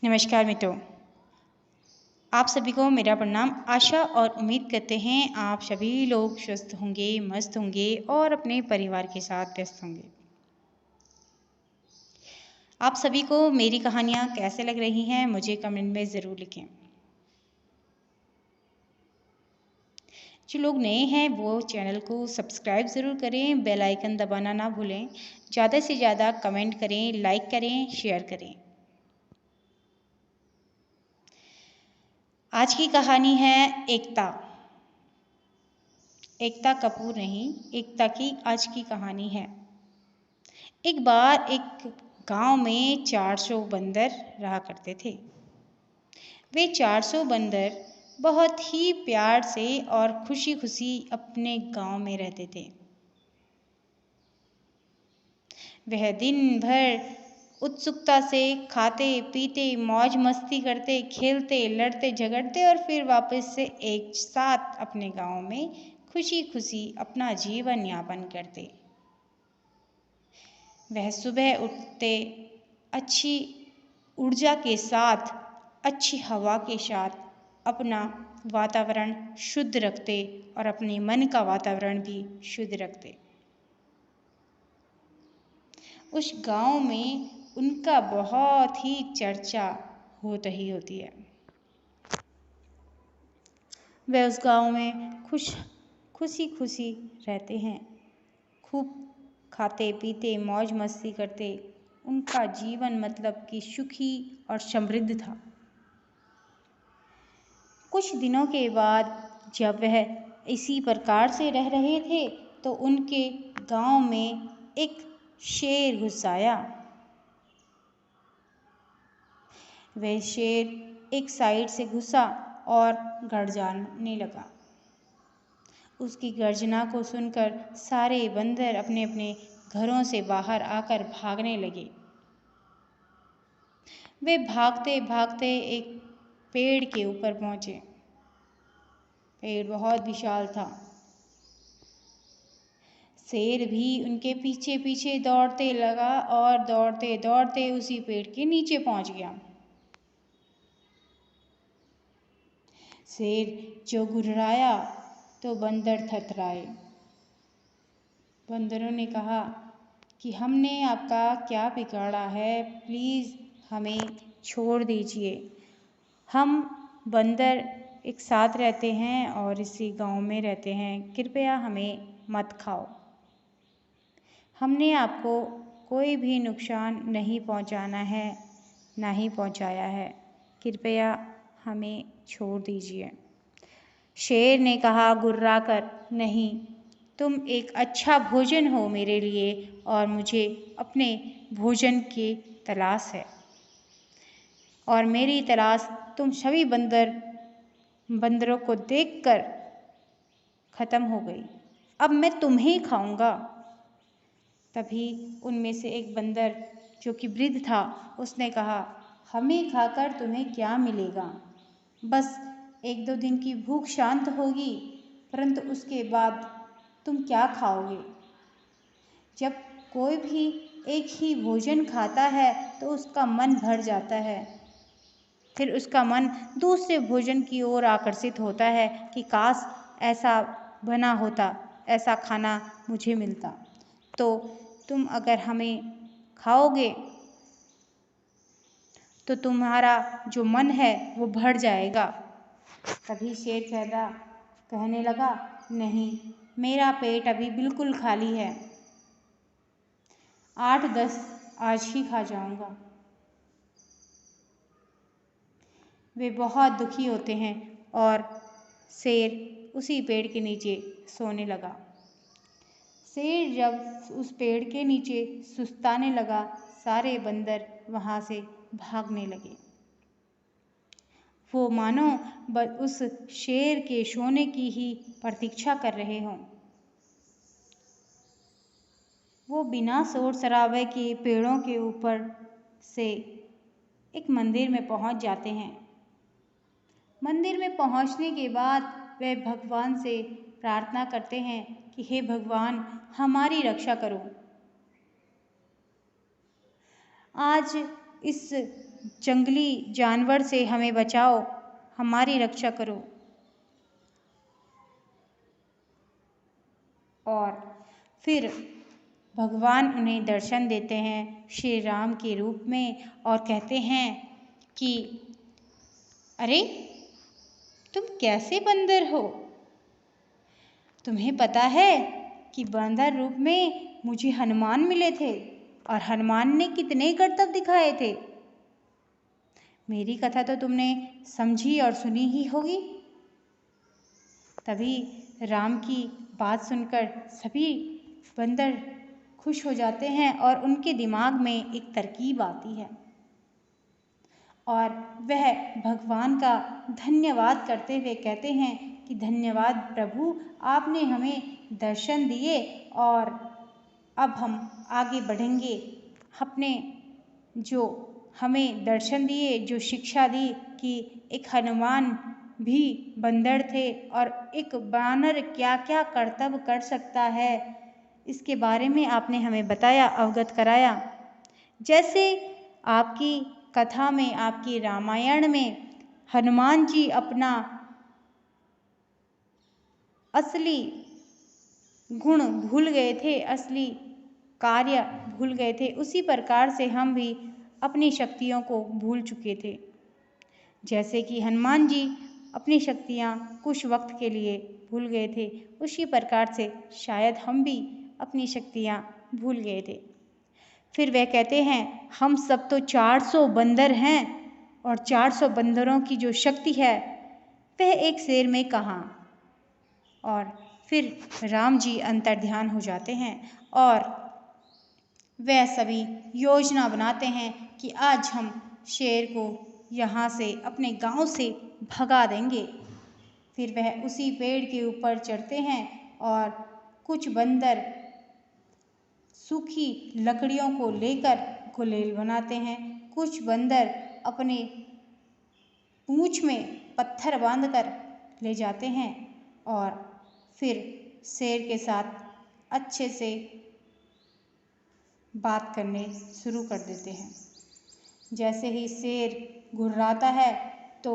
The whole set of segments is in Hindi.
नमस्कार मित्रों, आप सभी को मेरा प्रणाम। आशा और उम्मीद करते हैं आप सभी लोग स्वस्थ होंगे, मस्त होंगे और अपने परिवार के साथ व्यस्त होंगे। आप सभी को मेरी कहानियाँ कैसे लग रही हैं मुझे कमेंट में ज़रूर लिखें। जो लोग नए हैं वो चैनल को सब्सक्राइब ज़रूर करें, बेल आइकन दबाना ना भूलें। ज़्यादा से ज़्यादा कमेंट करें, लाइक करें, शेयर करें। आज की कहानी है एकता। एकता कपूर नहीं, एकता की आज की कहानी है। एक बार एक गांव में 400 बंदर रहा करते थे। वे 400 बंदर बहुत ही प्यार से और खुशी खुशी अपने गांव में रहते थे। वह दिन भर उत्सुकता से खाते पीते, मौज मस्ती करते, खेलते, लड़ते झगड़ते और फिर वापस से एक साथ अपने गांव में खुशी खुशी अपना जीवन यापन करते। वह सुबह उठते अच्छी ऊर्जा के साथ, अच्छी हवा के साथ अपना वातावरण शुद्ध रखते और अपने मन का वातावरण भी शुद्ध रखते। उस गांव में उनका बहुत ही चर्चा होती है। वे उस गांव में खुशी खुशी रहते हैं, खूब खाते पीते मौज मस्ती करते। उनका जीवन मतलब कि सुखी और समृद्ध था। कुछ दिनों के बाद जब वह इसी प्रकार से रह रहे थे तो उनके गांव में एक शेर घुस आया। वह शेर एक साइड से घुसा और गर्जने लगा। उसकी गर्जना को सुनकर सारे बंदर अपने अपने घरों से बाहर आकर भागने लगे। वे भागते भागते एक पेड़ के ऊपर पहुंचे। पेड़ बहुत विशाल था। शेर भी उनके पीछे पीछे दौड़ते लगा और दौड़ते दौड़ते उसी पेड़ के नीचे पहुंच गया। शेर जो गुर्राया तो बंदर थर्राए। बंदरों ने कहा कि हमने आपका क्या बिगाड़ा है, प्लीज़ हमें छोड़ दीजिए। हम बंदर एक साथ रहते हैं और इसी गांव में रहते हैं, कृपया हमें मत खाओ। हमने आपको कोई भी नुकसान नहीं पहुंचाना है, ना ही पहुंचाया है, कृपया हमें छोड़ दीजिए। शेर ने कहा गुर्रा कर, नहीं, तुम एक अच्छा भोजन हो मेरे लिए और मुझे अपने भोजन की तलाश है और मेरी तलाश तुम सभी बंदरों को देखकर खत्म हो गई। अब मैं तुम्हें खाऊंगा। तभी उनमें से एक बंदर जो कि वृद्ध था उसने कहा हमें खाकर तुम्हें क्या मिलेगा, बस एक दो दिन की भूख शांत होगी, परंतु उसके बाद तुम क्या खाओगे। जब कोई भी एक ही भोजन खाता है तो उसका मन भर जाता है, फिर उसका मन दूसरे भोजन की ओर आकर्षित होता है कि काश ऐसा बना होता, ऐसा खाना मुझे मिलता। तो तुम अगर हमें खाओगे तो तुम्हारा जो मन है वो भर जाएगा। तभी शेर कहने लगा नहीं, मेरा पेट अभी बिल्कुल खाली है, 8-10 आज ही खा जाऊंगा। वे बहुत दुखी होते हैं और शेर उसी पेड़ के नीचे सोने लगा। शेर जब उस पेड़ के नीचे सुस्ताने लगा, सारे बंदर वहाँ से भागने लगे। वो मानो उस शेर के सोने की ही प्रतीक्षा कर रहे हों। वो बिना शोर शराबे के पेड़ों के ऊपर से एक मंदिर में पहुंच जाते हैं। मंदिर में पहुंचने के बाद वे भगवान से प्रार्थना करते हैं कि हे भगवान, हमारी रक्षा करो। आज इस जंगली जानवर से हमें बचाओ, हमारी रक्षा करो। और फिर भगवान उन्हें दर्शन देते हैं श्री राम के रूप में और कहते हैं कि अरे तुम कैसे बंदर हो? तुम्हें पता है कि बंदर रूप में मुझे हनुमान मिले थे और हनुमान ने कितने करतब दिखाए थे। मेरी कथा तो तुमने समझी और सुनी ही होगी। तभी राम की बात सुनकर सभी बंदर खुश हो जाते हैं और उनके दिमाग में एक तरकीब आती है और वह भगवान का धन्यवाद करते हुए कहते हैं कि धन्यवाद प्रभु, आपने हमें दर्शन दिए और अब हम आगे बढ़ेंगे। अपने जो हमें दर्शन दिए, जो शिक्षा दी कि एक हनुमान भी बंदर थे और एक बानर क्या क्या करतब कर सकता है, इसके बारे में आपने हमें बताया, अवगत कराया। जैसे आपकी कथा में, आपकी रामायण में हनुमान जी अपना असली गुण भूल गए थे, असली कार्य भूल गए थे, उसी प्रकार से हम भी अपनी शक्तियों को भूल चुके थे। जैसे कि हनुमान जी अपनी शक्तियाँ कुछ वक्त के लिए भूल गए थे, उसी प्रकार से शायद हम भी अपनी शक्तियाँ भूल गए थे। फिर वह कहते हैं हम सब तो 400 बंदर हैं और 400 बंदरों की जो शक्ति है वह एक शेर में कहाँ। और फिर राम जी अंतर्ध्यान हो जाते हैं और वह सभी योजना बनाते हैं कि आज हम शेर को यहाँ से, अपने गांव से भगा देंगे। फिर वह उसी पेड़ के ऊपर चढ़ते हैं और कुछ बंदर सूखी लकड़ियों को लेकर गुलेल बनाते हैं, कुछ बंदर अपने पूंछ में पत्थर बांधकर ले जाते हैं और फिर शेर के साथ अच्छे से बात करने शुरू कर देते हैं। जैसे ही शेर घुर्राता है तो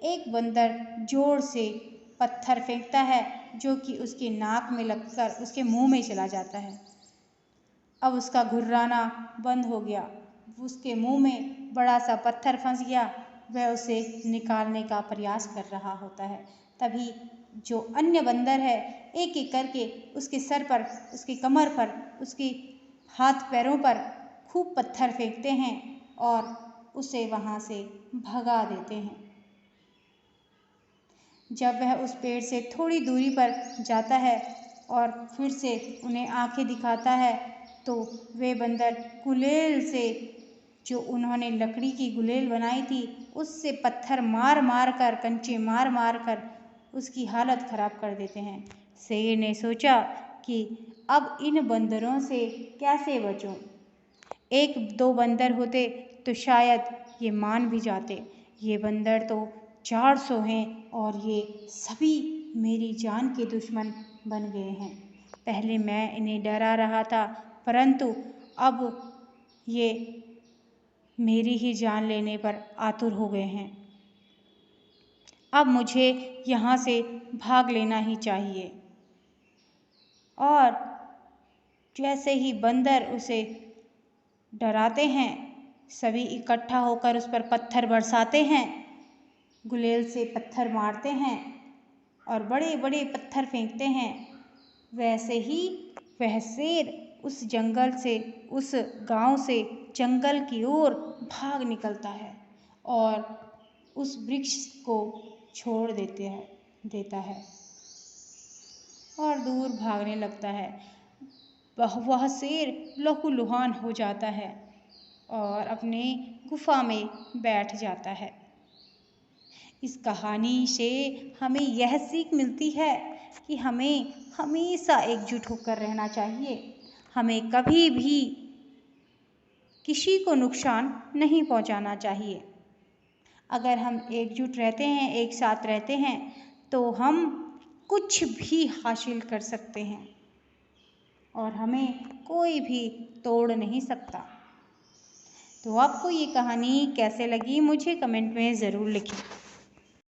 एक बंदर जोर से पत्थर फेंकता है जो कि उसके नाक में लगकर उसके मुंह में चला जाता है। अब उसका घुर्राना बंद हो गया, उसके मुंह में बड़ा सा पत्थर फंस गया, वह उसे निकालने का प्रयास कर रहा होता है। तभी जो अन्य बंदर है एक एक करके उसके सर पर, उसकी कमर पर, उसकी हाथ पैरों पर खूब पत्थर फेंकते हैं और उसे वहाँ से भगा देते हैं। जब वह उस पेड़ से थोड़ी दूरी पर जाता है और फिर से उन्हें आंखें दिखाता है तो वे बंदर गुलेल से, जो उन्होंने लकड़ी की गुलेल बनाई थी, उससे पत्थर मार मार कर, कंचे मार मार कर उसकी हालत खराब कर देते हैं। शेर ने सोचा कि अब इन बंदरों से कैसे बचूं? एक दो बंदर होते तो शायद ये मान भी जाते, ये बंदर तो 400 हैं और ये सभी मेरी जान के दुश्मन बन गए हैं। पहले मैं इन्हें डरा रहा था परंतु अब ये मेरी ही जान लेने पर आतुर हो गए हैं। अब मुझे यहाँ से भाग लेना ही चाहिए। और जैसे ही बंदर उसे डराते हैं, सभी इकट्ठा होकर उस पर पत्थर बरसाते हैं, गुलेल से पत्थर मारते हैं और बड़े बड़े पत्थर फेंकते हैं। वैसे ही वह शेर उस जंगल से, उस गांव से जंगल की ओर भाग निकलता है और उस वृक्ष को छोड़ देता है और दूर भागने लगता है। वह शेर लहूलुहान हो जाता है और अपने गुफा में बैठ जाता है। इस कहानी से हमें यह सीख मिलती है कि हमें हमेशा एकजुट होकर रहना चाहिए। हमें कभी भी किसी को नुकसान नहीं पहुंचाना चाहिए। अगर हम एकजुट रहते हैं, एक साथ रहते हैं तो हम कुछ भी हासिल कर सकते हैं और हमें कोई भी तोड़ नहीं सकता। तो आपको ये कहानी कैसे लगी मुझे कमेंट में ज़रूर लिखें।